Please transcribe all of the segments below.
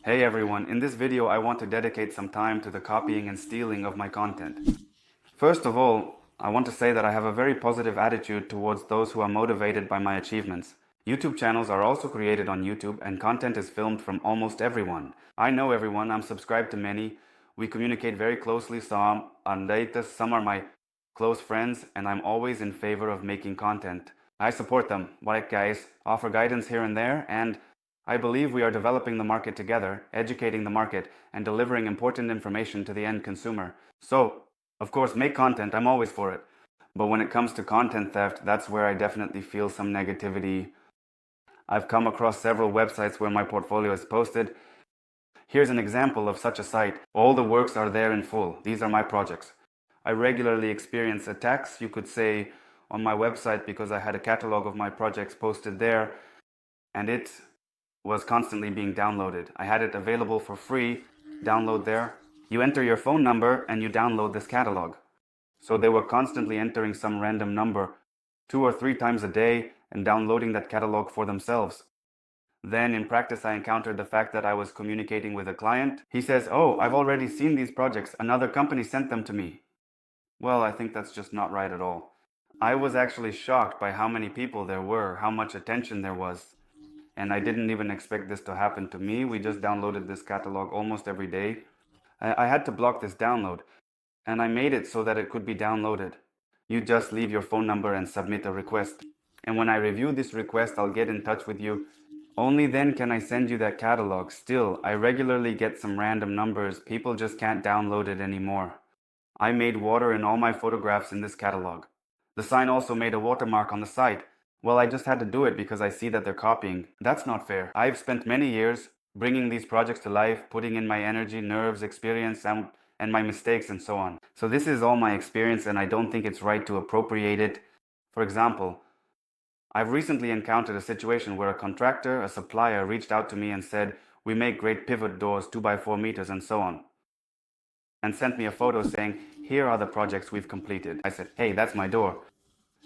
Hey everyone, in this video I want to dedicate some time to the copying and stealing of my content. First of all, I want to say that I have a very positive attitude towards those who are motivated by my achievements. YouTube channels are also created on YouTube and content is filmed from almost everyone. I know everyone, I'm subscribed to many, we communicate very closely, some are my close friends, and I'm always in favor of making content. I support them, like guys, offer guidance here and there, and I believe we are developing the market together, educating the market, and delivering important information to the end consumer. So, of course, make content, I'm always for it. But when it comes to content theft, that's where I definitely feel some negativity. I've come across several websites where my portfolio is posted. Here's an example of such a site. All the works are there in full. These are my projects. I regularly experience attacks, you could say, on my website because I had a catalog of my projects posted there, and it was constantly being downloaded. I had it available for free, download there. You enter your phone number and you download this catalog. So they were constantly entering some random number 2 or 3 times a day and downloading that catalog for themselves. Then in practice I encountered the fact that I was communicating with a client. He says, "Oh, I've already seen these projects. Another company sent them to me." Well, I think that's just not right at all. I was actually shocked by how many people there were, how much attention there was. And I didn't even expect this to happen to me. We just downloaded this catalog almost every day. I had to block this download, and I made it so that it could be downloaded. You just leave your phone number and submit a request. And when I review this request, I'll get in touch with you. Only then can I send you that catalog. Still, I regularly get some random numbers. People just can't download it anymore. I made water in all my photographs in this catalog. The sign also made a watermark on the site. Well, I just had to do it because I see that they're copying. That's not fair. I've spent many years bringing these projects to life, putting in my energy, nerves, experience, and my mistakes and so on. So this is all my experience and I don't think it's right to appropriate it. For example, I've recently encountered a situation where a contractor, a supplier, reached out to me and said, "We make great pivot doors 2x4 meters and so on," and sent me a photo saying, "Here are the projects we've completed." I said, "Hey, that's my door.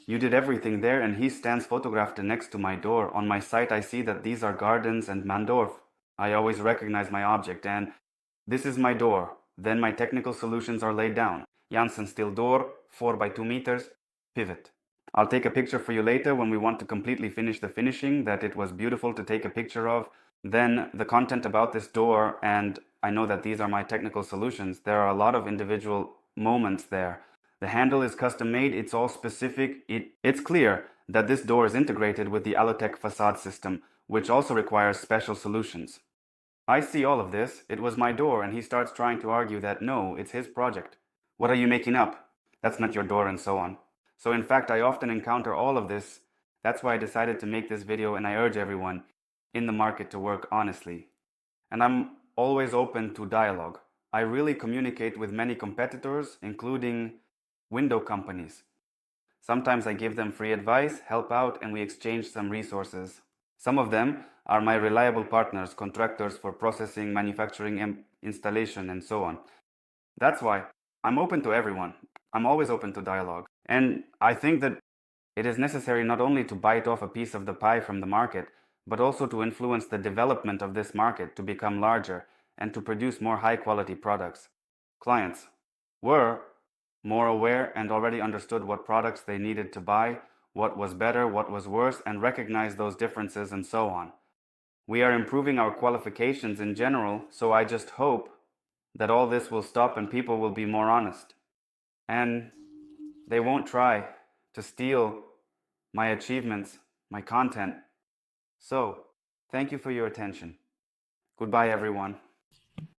You did everything there," and he stands photographed next to my door. On my site I see that these are gardens and Mandorf. I always recognize my object and this is my door. Then my technical solutions are laid down. Janssen steel door, 4x2 meters, pivot. I'll take a picture for you later when we want to completely finish the finishing, that it was beautiful to take a picture of. Then the content about this door, and I know that these are my technical solutions. There are a lot of individual moments there. The handle is custom made, it's all specific. It's clear that this door is integrated with the Alutech facade system, which also requires special solutions. I see all of this. It was my door, and he starts trying to argue that no, it's his project. What are you making up? That's not your door, and so on. So in fact, I often encounter all of this. That's why I decided to make this video, and I urge everyone in the market to work honestly. And I'm always open to dialogue. I really communicate with many competitors, including window companies. Sometimes I give them free advice, help out, and we exchange some resources. Some of them are my reliable partners, contractors for processing, manufacturing, and installation, and so on. That's why I'm open to everyone. I'm always open to dialogue. And I think that it is necessary not only to bite off a piece of the pie from the market, but also to influence the development of this market to become larger and to produce more high-quality products. Clients were more aware and already understood what products they needed to buy, what was better, what was worse, and recognize those differences and so on. We are improving our qualifications in general, so I just hope that all this will stop and people will be more honest. And they won't try to steal my achievements, my content. So, thank you for your attention. Goodbye, everyone.